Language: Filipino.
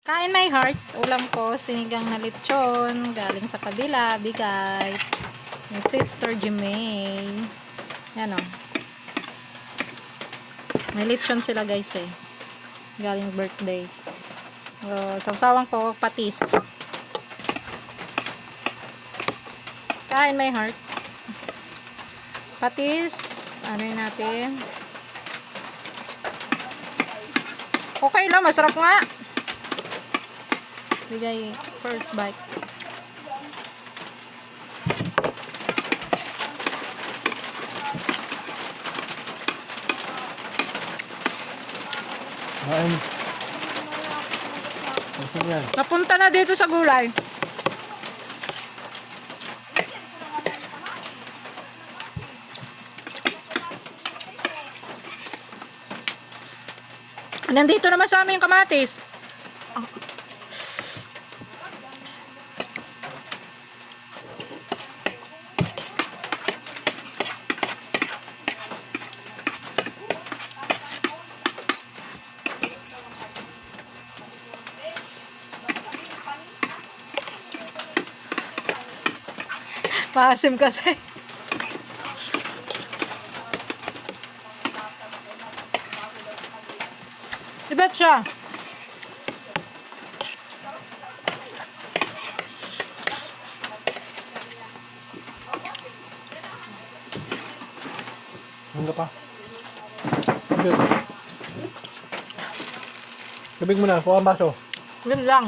Kain my heart, ulam ko, sinigang na lechon, galing sa kabila, bigay, ni Sister Jimay. Yan o. May lechon sila guys eh. Galing birthday. Sawsawan ko, patis. Kain my heart. Patis, ano yun natin. Okay lang, masarap nga. Bigay first bite. Napunta na dito sa gulay. Nandito naman sa amin yung kamatis. Maasim kasi. Tibet siya. Hangga pa. Tubig. Tubig mo na. Kuha ang baso. Yun lang.